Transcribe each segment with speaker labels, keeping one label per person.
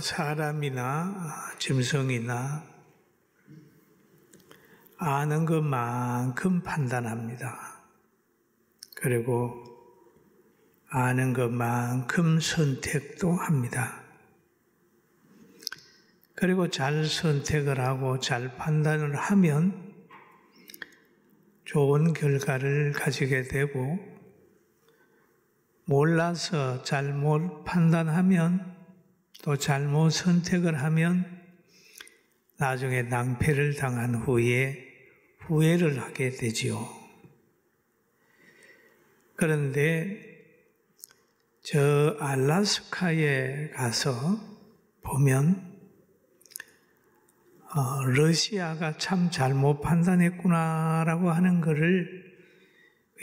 Speaker 1: 사람이나 짐승이나 아는 것만큼 판단합니다. 그리고 아는 것만큼 선택도 합니다. 그리고 잘 선택을 하고 잘 판단을 하면 좋은 결과를 가지게 되고, 몰라서 잘못 판단하면 또 잘못 선택을 하면 나중에 낭패를 당한 후에 후회를 하게 되지요. 그런데 저 알라스카에 가서 보면 러시아가 참 잘못 판단했구나라고 하는 것을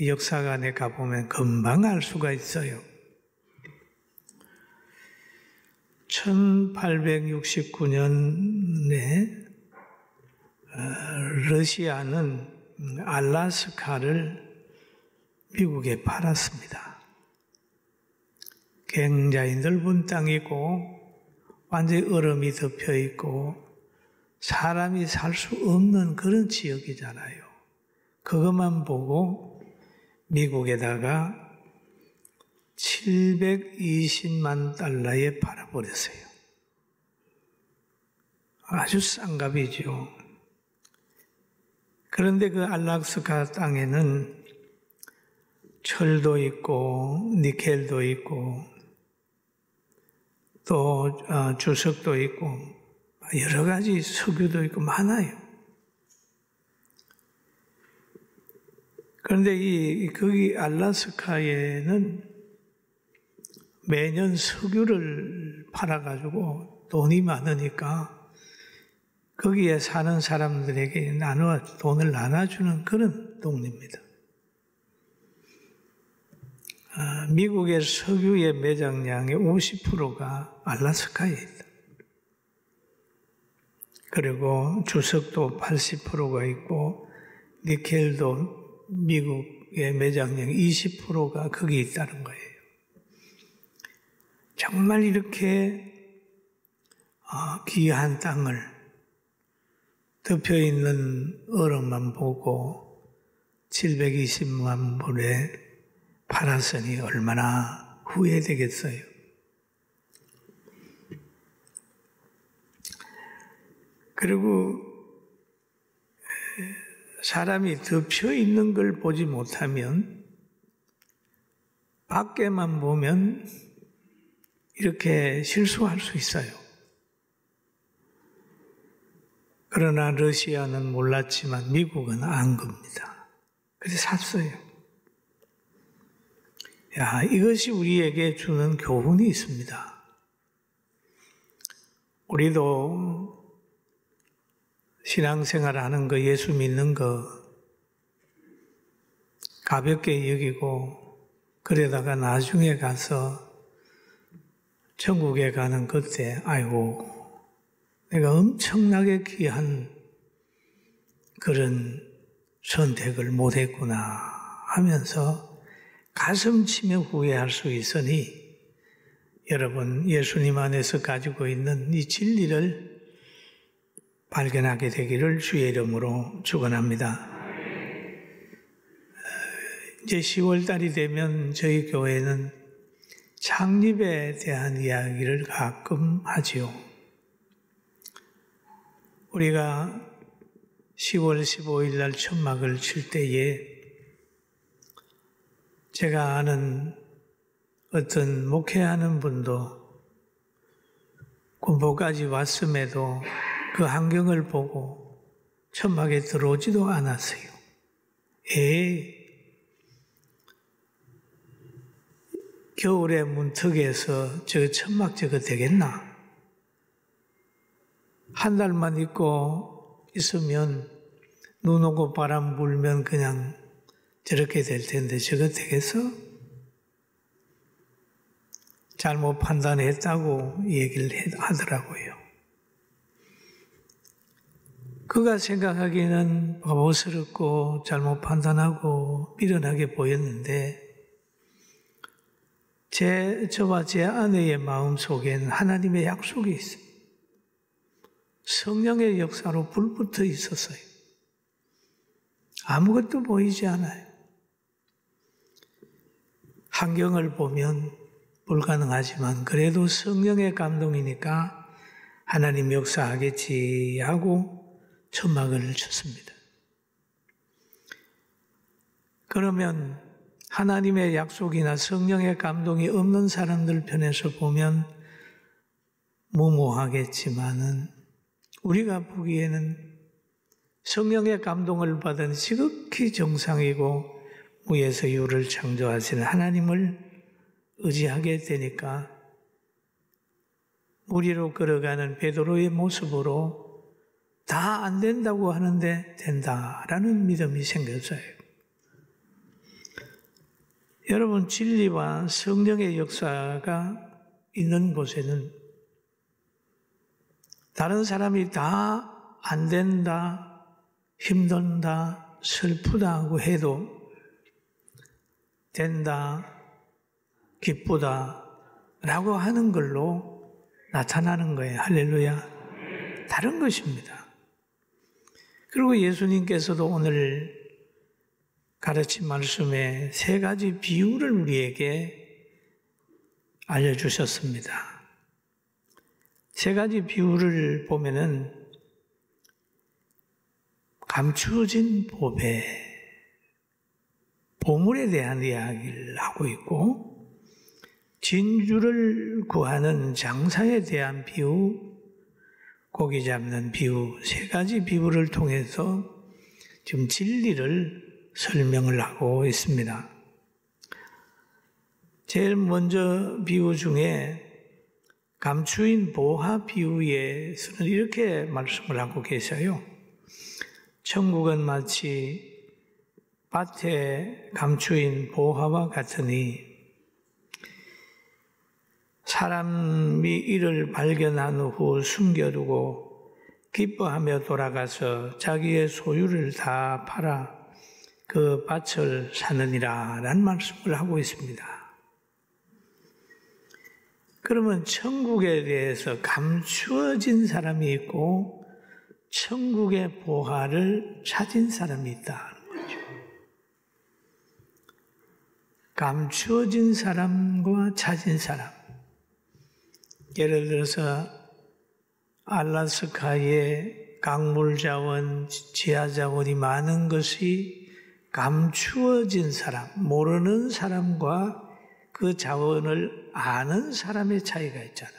Speaker 1: 역사관에 가보면 금방 알 수가 있어요. 1869년에 러시아는 알라스카를 미국에 팔았습니다. 굉장히 넓은 땅이고 완전히 얼음이 덮여 있고 사람이 살 수 없는 그런 지역이잖아요. 그것만 보고 미국에다가 720만 달러에 팔아버렸어요. 아주 싼 값이죠. 그런데 그 알라스카 땅에는 철도 있고 니켈도 있고 또 주석도 있고 여러 가지 석유도 있고 많아요. 그런데 거기 알라스카에는 매년 석유를 팔아가지고 돈이 많으니까 거기에 사는 사람들에게 돈을 나눠주는 그런 동네입니다. 미국의 석유의 매장량의 50%가 알라스카에 있다. 그리고 주석도 80%가 있고 니켈도 미국의 매장량 20%가 거기 있다는 거예요. 정말 이렇게 귀한 땅을 덮여있는 얼음만 보고 720만 불에 팔았으니 얼마나 후회되겠어요. 그리고 사람이 덮여있는 걸 보지 못하면 밖에만 보면 이렇게 실수할 수 있어요. 그러나 러시아는 몰랐지만 미국은 안 겁니다. 그래서 샀어요. 이것이 우리에게 주는 교훈이 있습니다. 우리도 신앙생활 하는 거, 예수 믿는 거 가볍게 여기고 그러다가 나중에 가서 천국에 가는 그때 아이고 내가 엄청나게 귀한 그런 선택을 못했구나 하면서 가슴 치며 후회할 수 있으니 여러분 예수님 안에서 가지고 있는 이 진리를 발견하게 되기를 주의 이름으로 축원합니다. 이제 10월 달이 되면 저희 교회는 창립에 대한 이야기를 가끔 하지요. 우리가 10월 15일 날 천막을 칠 때에 제가 아는 어떤 목회하는 분도 군포까지 왔음에도 그 환경을 보고 천막에 들어오지도 않았어요. 겨울에 문턱에서 저 천막 저거 되겠나? 한 달만 입고 있으면 눈 오고 바람 불면 그냥 저렇게 될 텐데 저거 되겠어? 잘못 판단했다고 얘기를 하더라고요. 그가 생각하기에는 바보스럽고 잘못 판단하고 미련하게 보였는데 저와 제 아내의 마음 속에는 하나님의 약속이 있습니다. 성령의 역사로 불붙어 있었어요. 아무것도 보이지 않아요. 환경을 보면 불가능하지만 그래도 성령의 감동이니까 하나님 역사하겠지 하고 천막을 쳤습니다. 그러면 하나님의 약속이나 성령의 감동이 없는 사람들 편에서 보면 무모하겠지만은 우리가 보기에는 성령의 감동을 받은 지극히 정상이고 무에서 유를 창조하시는 하나님을 의지하게 되니까 무리로 걸어가는 베드로의 모습으로 다 안 된다고 하는데 된다라는 믿음이 생겼어요. 여러분, 진리와 성령의 역사가 있는 곳에는 다른 사람이 다 안 된다, 힘든다, 슬프다고 해도 된다, 기쁘다 라고 하는 걸로 나타나는 거예요. 할렐루야. 다른 것입니다. 그리고 예수님께서도 오늘 가르친 말씀에 세 가지 비유를 우리에게 알려주셨습니다. 세 가지 비유를 보면은 감추어진 보배, 보물에 대한 이야기를 하고 있고, 진주를 구하는 장사에 대한 비유, 고기 잡는 비유, 세 가지 비유를 통해서 지금 진리를 설명을 하고 있습니다. 제일 먼저 비유 중에 감추인 보화 비유에서는 이렇게 말씀을 하고 계셔요. 천국은 마치 밭에 감추인 보화와 같으니 사람이 이를 발견한 후 숨겨두고 기뻐하며 돌아가서 자기의 소유를 다 팔아 그 밭을 사느니라 라는 말씀을 하고 있습니다. 그러면 천국에 대해서 감추어진 사람이 있고 천국의 보화를 찾은 사람이 있다는 거죠. 감추어진 사람과 찾은 사람. 예를 들어서 알라스카의 강물자원, 지하자원이 많은 것이 감추어진 사람, 모르는 사람과 그 자원을 아는 사람의 차이가 있잖아요.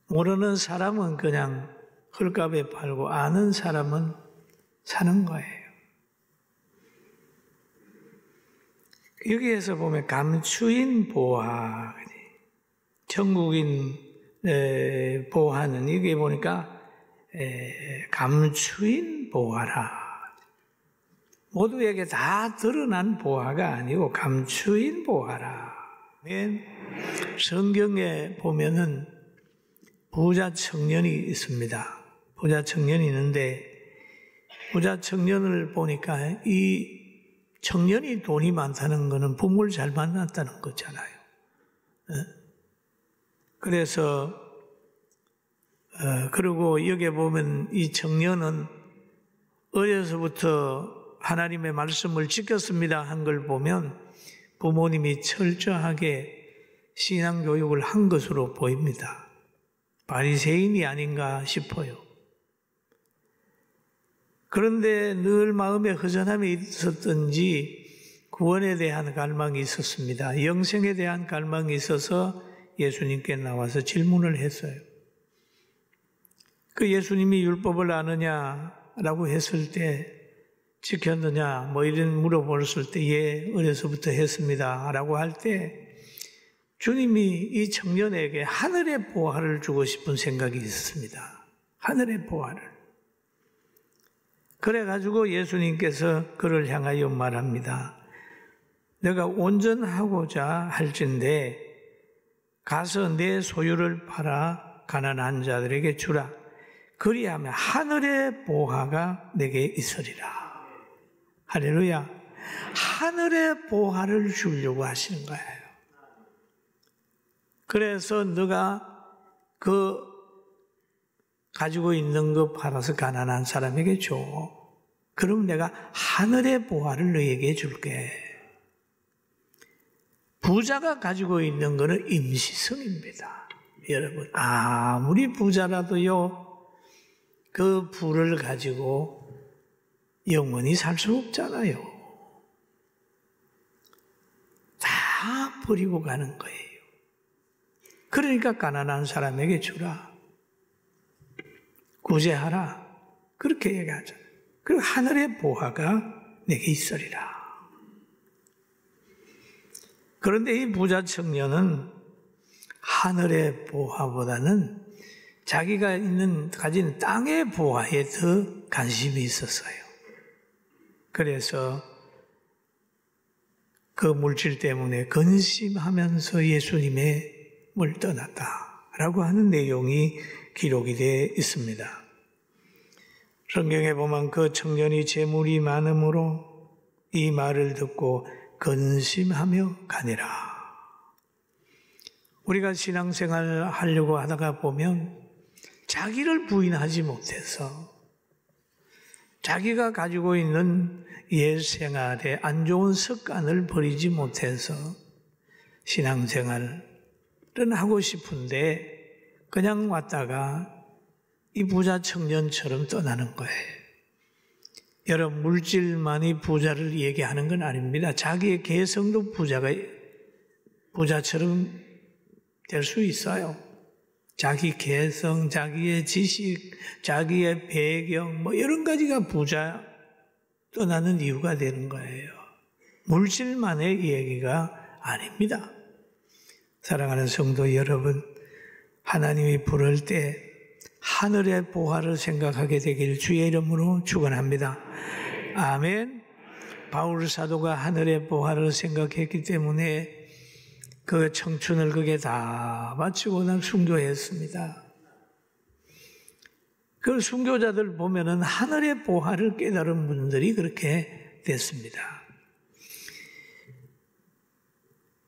Speaker 1: 모르는 사람은 그냥 헐값에 팔고 아는 사람은 사는 거예요. 여기에서 보면 감추인 보화, 천국인 보화는 여기 보니까 감추인 보화라. 모두에게 다 드러난 보화가 아니고 감추인 보화라. 성경에 보면은 부자 청년이 있습니다. 부자 청년이 있는데 부자 청년을 보니까 이 청년이 돈이 많다는 것은 부모를 잘 만났다는 거잖아요. 그래서 그리고 여기에 보면 이 청년은 어려서부터 하나님의 말씀을 지켰습니다 한 걸 보면 부모님이 철저하게 신앙교육을 한 것으로 보입니다. 바리새인이 아닌가 싶어요. 그런데 늘 마음에 허전함이 있었던지 구원에 대한 갈망이 있었습니다. 영생에 대한 갈망이 있어서 예수님께 나와서 질문을 했어요. 그 예수님이 율법을 아느냐라고 했을 때 지켰느냐 뭐 이런 물어봤을 때 예, 어려서부터 했습니다 라고 할 때 주님이 이 청년에게 하늘의 보화를 주고 싶은 생각이 있었습니다. 하늘의 보화를. 그래가지고 예수님께서 그를 향하여 말합니다. 내가 온전하고자 할진대 가서 내 소유를 팔아 가난한 자들에게 주라. 그리하면 하늘의 보화가 내게 있으리라. 할렐루야. 하늘의 보화를 주려고 하시는 거예요. 그래서 너가 그 가지고 있는 거 팔아서 가난한 사람에게 줘. 그럼 내가 하늘의 보화를 너에게 줄게. 부자가 가지고 있는 것은 임시성입니다. 여러분, 아무리 부자라도요, 그 부를 가지고 영원히 살 수 없잖아요. 다 버리고 가는 거예요. 그러니까 가난한 사람에게 주라. 구제하라. 그렇게 얘기하잖아요. 그리고 하늘의 보화가 내게 있으리라. 그런데 이 부자 청년은 하늘의 보화보다는 자기가 가진 땅의 보화에 더 관심이 있었어요. 그래서 그 물질 때문에 근심하면서 예수님의 물 떠났다라고 하는 내용이 기록이 되어 있습니다. 성경에 보면 그 청년이 재물이 많음으로 이 말을 듣고 근심하며 가니라. 우리가 신앙생활 하려고 하다가 보면 자기를 부인하지 못해서 자기가 가지고 있는 옛 생활에 안 좋은 습관을 버리지 못해서 신앙생활은 하고 싶은데 그냥 왔다가 이 부자 청년처럼 떠나는 거예요. 여러분, 물질만이 부자를 얘기하는 건 아닙니다. 자기의 개성도 부자처럼 될 수 있어요. 자기 개성, 자기의 지식, 자기의 배경, 이런 가지가 부자 떠나는 이유가 되는 거예요. 물질만의 얘기가 아닙니다. 사랑하는 성도 여러분, 하나님이 부를 때 하늘의 보화를 생각하게 되길 주의 이름으로 축원합니다. 아멘. 바울 사도가 하늘의 보화를 생각했기 때문에 그 청춘을 그게 다 바치고 난 순교했습니다. 그 순교자들 보면은 하늘의 보화를 깨달은 분들이 그렇게 됐습니다.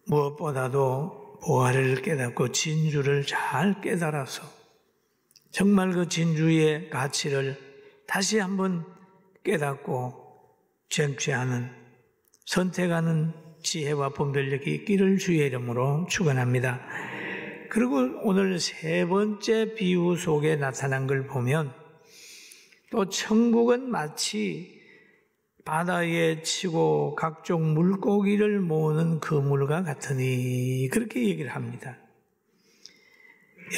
Speaker 1: 무엇보다도 보화를 깨닫고 진주를 잘 깨달아서 정말 그 진주의 가치를 다시 한번 깨닫고 쟁취하는, 선택하는 지혜와 분별력이 있기를 주의 이름으로 축원합니다. 그리고 오늘 세 번째 비유 속에 나타난 걸 보면 또 천국은 마치 바다에 치고 각종 물고기를 모으는 그물과 같으니 그렇게 얘기를 합니다.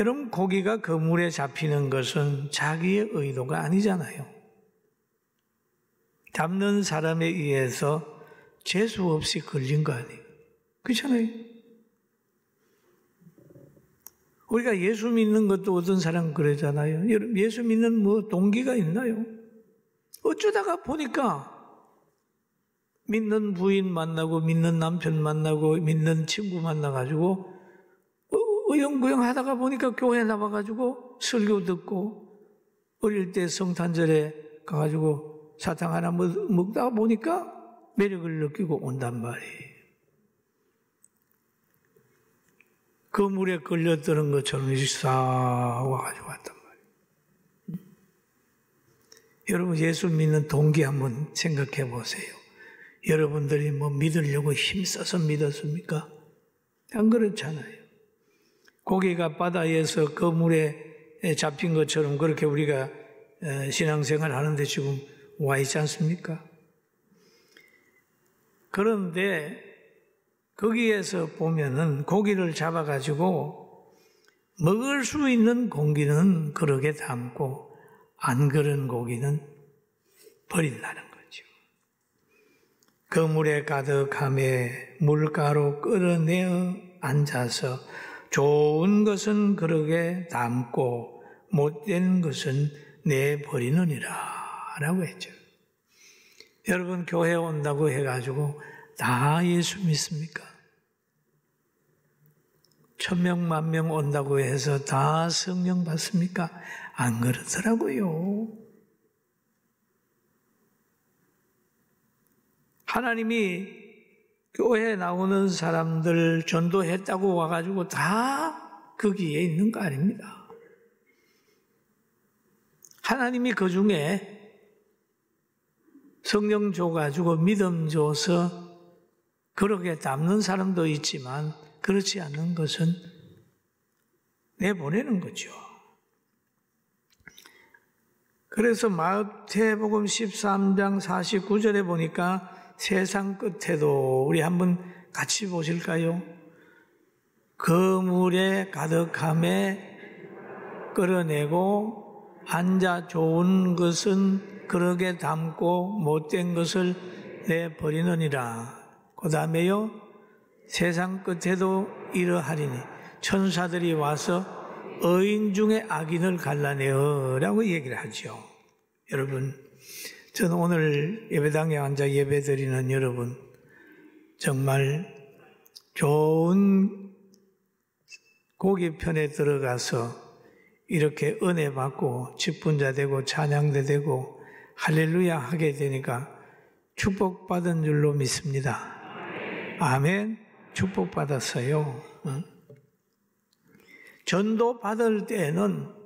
Speaker 1: 여러분, 고기가 그물에 잡히는 것은 자기의 의도가 아니잖아요. 잡는 사람에 의해서 재수 없이 걸린 거 아니에요. 그렇잖아요. 우리가 예수 믿는 것도 어떤 사람 그러잖아요. 여러분, 예수 믿는 동기가 있나요? 어쩌다가 보니까 믿는 부인 만나고 믿는 남편 만나고 믿는 친구 만나가지고 어영부영 하다가 보니까 교회 나와가지고 설교 듣고 어릴 때 성탄절에 가가지고 사탕 하나 먹다가 보니까 매력을 느끼고 온단 말이에요. 그 물에 걸렸다는 것처럼 싹 와가지고 왔단 말이에요. 여러분, 예수 믿는 동기 한번 생각해 보세요. 여러분들이 믿으려고 힘써서 믿었습니까? 안 그렇잖아요. 고기가 바다에서 그 물에 잡힌 것처럼 그렇게 우리가 신앙생활 하는데 지금 와 있지 않습니까? 그런데 거기에서 보면은 고기를 잡아가지고 먹을 수 있는 고기는 그릇에 담고 안 그런 고기는 버린다는 거죠. 그 물에 가득함에 물가로 끌어내어 앉아서 좋은 것은 그릇에 담고 못된 것은 내버리느니라 라고 했죠. 여러분, 교회 온다고 해가지고 다 예수 믿습니까? 1000명, 10,000명 온다고 해서 다 성령 받습니까? 안 그렇더라고요. 하나님이 교회에 나오는 사람들 전도했다고 와가지고 다 거기에 있는 거 아닙니다. 하나님이 그 중에 성령 줘가지고 믿음 줘서 그렇게 남는 사람도 있지만 그렇지 않는 것은 내보내는 거죠. 그래서 마태복음 13장 49절에 보니까 세상 끝에도 우리 한번 같이 보실까요? 그물에 가득함에 끌어내고 앉아 좋은 것은 그릇에 담고 못된 것을 내버리느니라. 그 다음에요, 세상 끝에도 이러하리니 천사들이 와서 의인 중에 악인을 갈라내어라고 얘기를 하죠. 여러분, 저는 오늘 예배당에 앉아 예배드리는 여러분, 정말 좋은 고기편에 들어가서 이렇게 은혜 받고 직분자 되고 찬양대 되고 할렐루야 하게 되니까 축복받은 줄로 믿습니다. 아멘. 축복받았어요. 전도 받을 때에는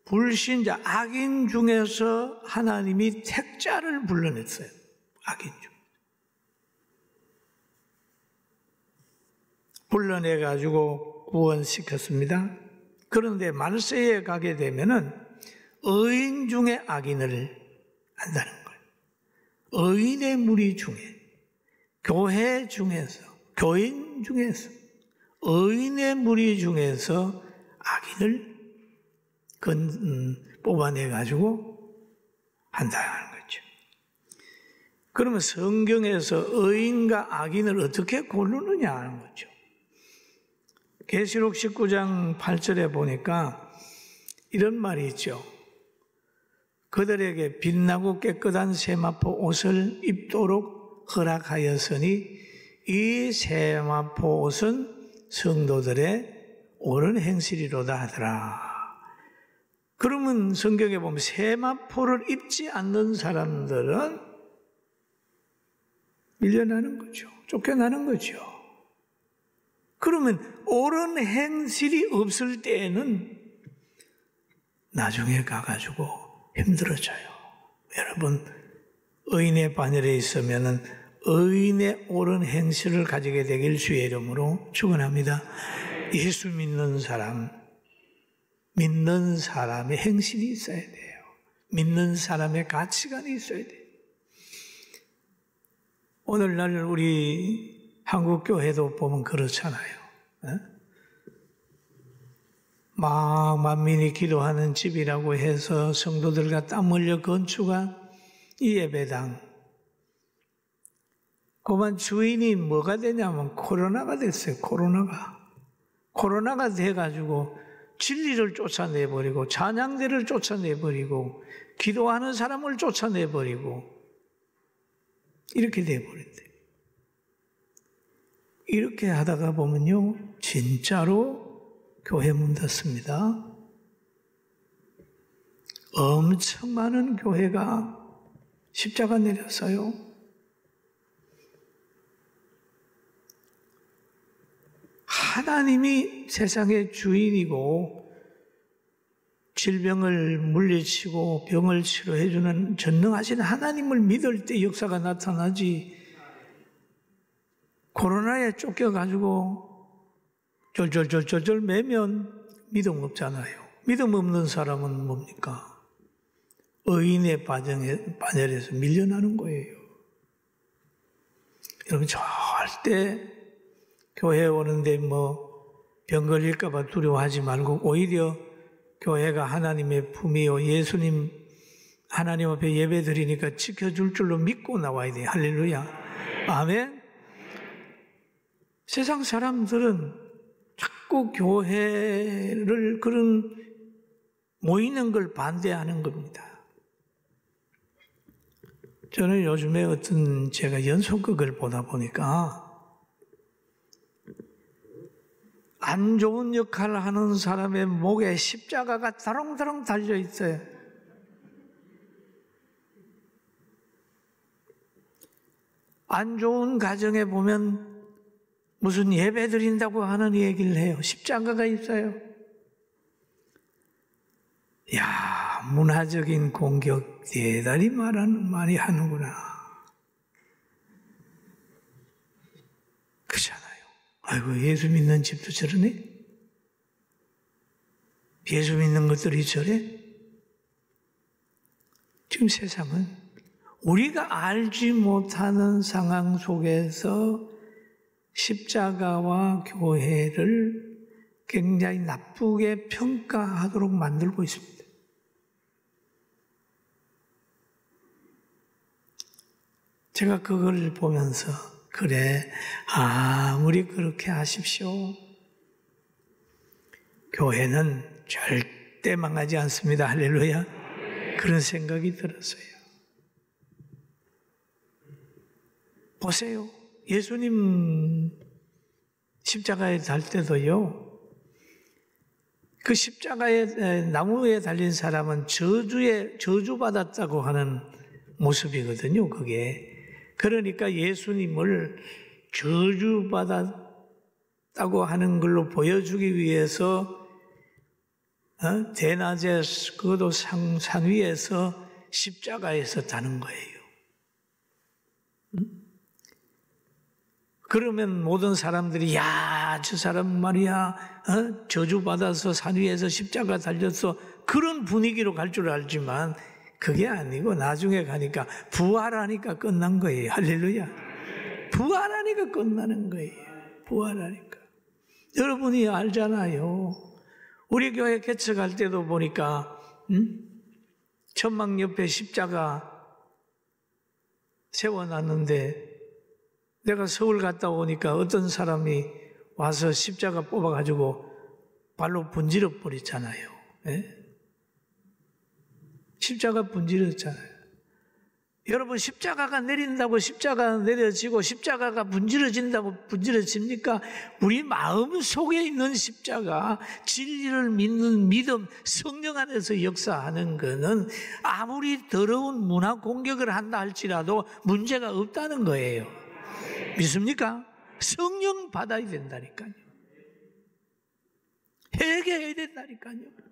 Speaker 1: 불신자, 악인 중에서 하나님이 택자를 불러냈어요. 악인 중. 불러내가지고 구원시켰습니다. 그런데 말세에 가게 되면은 의인 중에 악인을 한다는 거예요. 의인의 무리 중에, 교회 중에서, 교인 중에서, 의인의 무리 중에서 악인을 뽑아내가지고 한다는 거죠. 그러면 성경에서 의인과 악인을 어떻게 고르느냐 하는 거죠. 계시록 19장 8절에 보니까 이런 말이 있죠. 그들에게 빛나고 깨끗한 세마포 옷을 입도록 허락하였으니 이 세마포 옷은 성도들의 옳은 행실이로다 하더라. 그러면 성경에 보면 세마포를 입지 않는 사람들은 밀려나는 거죠. 쫓겨나는 거죠. 그러면 옳은 행실이 없을 때에는 나중에 가가지고 힘들어져요. 여러분, 의인의 반열에 있으면은 의인의 옳은 행실을 가지게 되길 주의 이름으로 축원합니다. 예수 믿는 사람의 행실이 있어야 돼요. 믿는 사람의 가치관이 있어야 돼요. 오늘날 우리 한국교회도 보면 그렇잖아요. 막 만민이 기도하는 집이라고 해서 성도들과 땀 흘려 건축한 이 예배당. 그만 주인이 뭐가 되냐면 코로나가 됐어요. 코로나가 돼가지고 진리를 쫓아내버리고 찬양대를 쫓아내버리고 기도하는 사람을 쫓아내버리고 이렇게 돼버린대요. 이렇게 하다가 보면요, 진짜로 교회 문 닫습니다. 엄청 많은 교회가 십자가 내렸어요. 하나님이 세상의 주인이고 질병을 물리치고 병을 치료해주는 전능하신 하나님을 믿을 때 역사가 나타나지, 코로나에 쫓겨가지고 절절절절 매면 믿음 없잖아요. 믿음 없는 사람은 뭡니까? 의인의 반열에서 밀려나는 거예요. 여러분, 절대 교회에 오는데 병 걸릴까봐 두려워하지 말고 오히려 교회가 하나님의 품이요, 예수님 하나님 앞에 예배 드리니까 지켜줄 줄로 믿고 나와야 돼요. 할렐루야. 아멘. 세상 사람들은 자꾸 교회를 그런 모이는 걸 반대하는 겁니다. 저는 요즘에 제가 연속극을 보다 보니까 안 좋은 역할을 하는 사람의 목에 십자가가 다롱다롱 달려 있어요. 안 좋은 가정에 보면 무슨 예배 드린다고 하는 얘기를 해요. 십자가가 있어요. 야, 문화적인 공격 대단히 많이 하는구나. 그렇잖아요. 아이고, 예수 믿는 집도 저러네? 예수 믿는 것들이 저래? 지금 세상은 우리가 알지 못하는 상황 속에서 십자가와 교회를 굉장히 나쁘게 평가하도록 만들고 있습니다. 제가 그걸 보면서 그래, 아무리 그렇게 하십시오. 교회는 절대 망하지 않습니다. 할렐루야. 그런 생각이 들었어요. 보세요. 예수님 십자가에 달 때도요, 그 십자가에 나무에 달린 사람은 저주받았다고 하는 모습이거든요, 그게. 그러니까 예수님을 저주받았다고 하는 걸로 보여주기 위해서 대낮에 그것도 산 위에서 십자가에서 다는 거예요. 그러면 모든 사람들이 야, 저 사람 말이야 저주받아서 산 위에서 십자가 달렸어, 그런 분위기로 갈 줄 알지만 그게 아니고 나중에 가니까 부활하니까 끝난 거예요. 할렐루야. 부활하니까 끝나는 거예요. 부활하니까. 여러분이 알잖아요. 우리 교회 개척할 때도 보니까 천막 옆에 십자가 세워놨는데 내가 서울 갔다 오니까 어떤 사람이 와서 십자가 뽑아가지고 발로 분질러 버렸잖아요. 예? 십자가 분질렀잖아요. 여러분, 십자가가 내린다고 십자가가 내려지고 십자가가 분질러진다고 분질러집니까? 우리 마음 속에 있는 십자가, 진리를 믿는 믿음, 성령 안에서 역사하는 것은 아무리 더러운 문화 공격을 한다 할지라도 문제가 없다는 거예요. 믿습니까? 성령 받아야 된다니까요. 회개해야 된다니까요.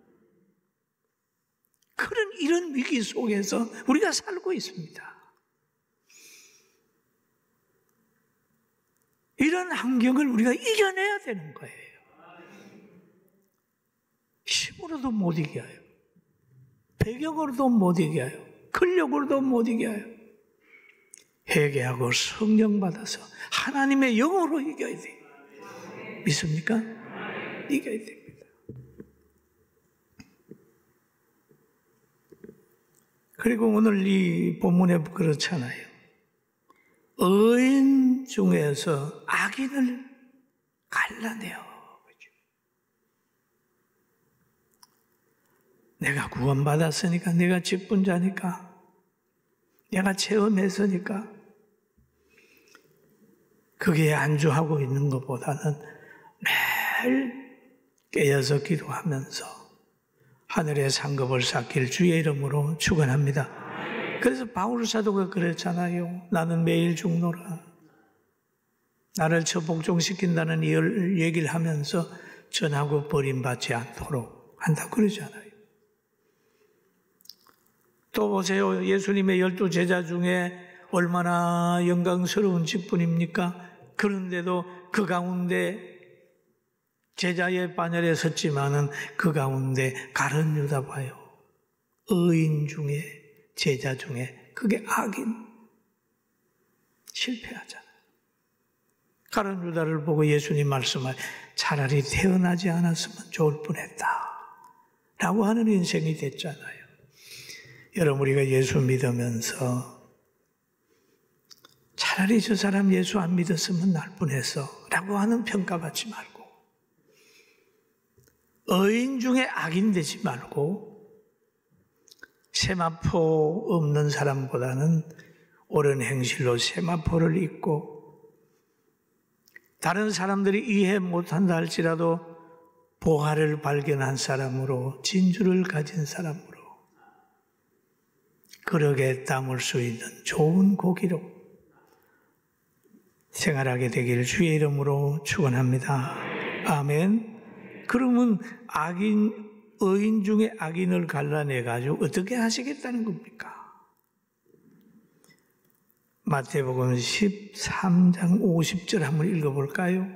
Speaker 1: 이런 위기 속에서 우리가 살고 있습니다. 이런 환경을 우리가 이겨내야 되는 거예요. 힘으로도 못 이겨요. 배경으로도 못 이겨요. 근력으로도 못 이겨요. 회개하고 성령 받아서 하나님의 영으로 이겨야 돼요. 믿습니까? 이겨야 됩니다. 그리고 오늘 이 본문에 그렇잖아요. 의인 중에서 악인을 갈라내어. 내가 구원받았으니까, 내가 직분자니까, 내가 체험했으니까, 그게 안주하고 있는 것보다는 매일 깨어서 기도하면서 하늘의 상급을 쌓길 주의 이름으로 축원합니다. 그래서 바울 사도가 그랬잖아요. 나는 매일 죽노라. 나를 처복종시킨다는 얘기를 하면서 전하고 버림받지 않도록 한다 그러잖아요. 또 보세요. 예수님의 12 제자 중에 얼마나 영광스러운 직분입니까? 그런데도 그 가운데 제자의 반열에 섰지만은 그 가운데 가룟 유다 봐요. 의인 중에, 제자 중에 그게 악인. 실패하잖아요. 가룟 유다를 보고 예수님 말씀을 차라리 태어나지 않았으면 좋을 뻔했다 라고 하는 인생이 됐잖아요. 여러분, 우리가 예수 믿으면서 차라리 저 사람 예수 안 믿었으면 날 뻔했어 라고 하는 평가받지 말고, 의인 중에 악인 되지 말고, 세마포 없는 사람보다는 옳은 행실로 세마포를 잇고, 다른 사람들이 이해 못한다 할지라도 보화를 발견한 사람으로, 진주를 가진 사람으로 그러게 담을 수 있는 좋은 고기로 생활하게 되기를 주의 이름으로 축원합니다. 아멘. 그러면 의인 중에 악인을 갈라내가지고 어떻게 하시겠다는 겁니까? 마태복음 13장 50절 한번 읽어볼까요?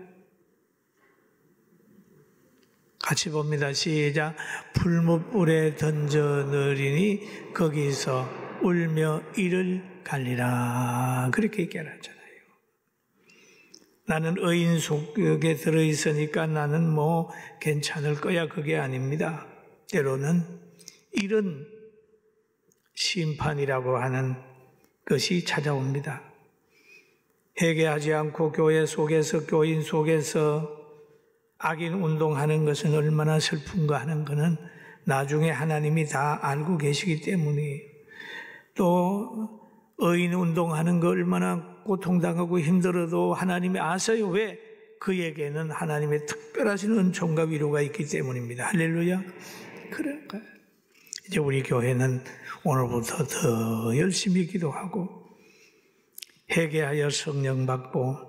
Speaker 1: 같이 봅니다. 시작. 풀무불에 던져 넣으리니 거기서 울며 이를 갈리라. 그렇게 얘기하잖아요. 나는 의인 속에 들어있으니까 나는 뭐 괜찮을 거야. 그게 아닙니다. 때로는 이런 심판이라고 하는 것이 찾아옵니다. 회개하지 않고 교회 속에서, 교인 속에서 악인 운동하는 것은 얼마나 슬픈가 하는 것은 나중에 하나님이 다 알고 계시기 때문에, 또 의인 운동하는 거 얼마나 고통당하고 힘들어도 하나님이 아세요. 왜? 그에게는 하나님의 특별하신 은총과 위로가 있기 때문입니다. 할렐루야. 그러니까요. 이제 우리 교회는 오늘부터 더 열심히 기도하고 회개하여 성령 받고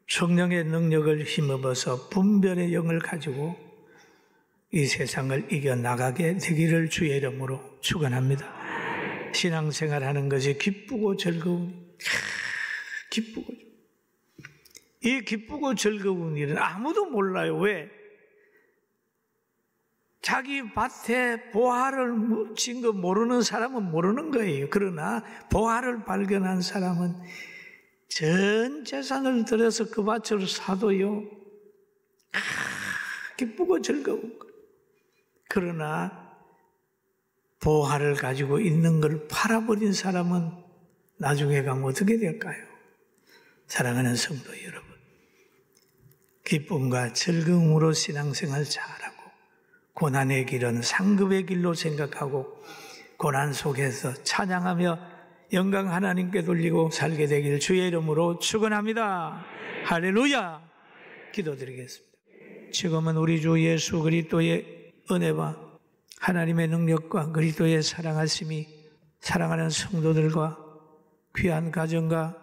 Speaker 1: 성령의 능력을 힘입어서 분별의 영을 가지고 이 세상을 이겨나가게 되기를 주의 이름으로 축원합니다. 신앙생활하는 것이 기쁘고 즐거운, 기쁘고, 이 기쁘고 즐거운 일은 아무도 몰라요. 왜? 자기 밭에 보화를 진 거 모르는 사람은 모르는 거예요. 그러나 보화를 발견한 사람은 전 재산을 들여서 그 밭을 사도요, 기쁘고 즐거운 거. 그러나 보화를 가지고 있는 걸 팔아버린 사람은 나중에 가면 어떻게 될까요? 사랑하는 성도 여러분, 기쁨과 즐거움으로 신앙생활 잘하고 고난의 길은 상급의 길로 생각하고 고난 속에서 찬양하며 영광 하나님께 돌리고 살게 되기를 주의 이름으로 축원합니다. 할렐루야. 기도드리겠습니다. 지금은 우리 주 예수 그리스도의 은혜와 하나님의 능력과 그리스도의 사랑하심이 사랑하는 성도들과 귀한 가정과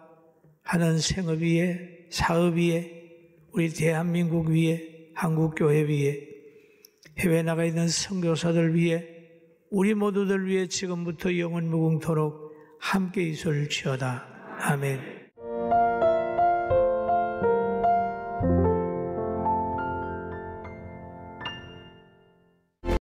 Speaker 1: 하는 생업 위에, 사업 위에, 우리 대한민국 위에, 한국교회 위에, 해외 나가 있는 선교사들 위에, 우리 모두들 위해 지금부터 영원 무궁토록 함께 있을지어다. 아멘.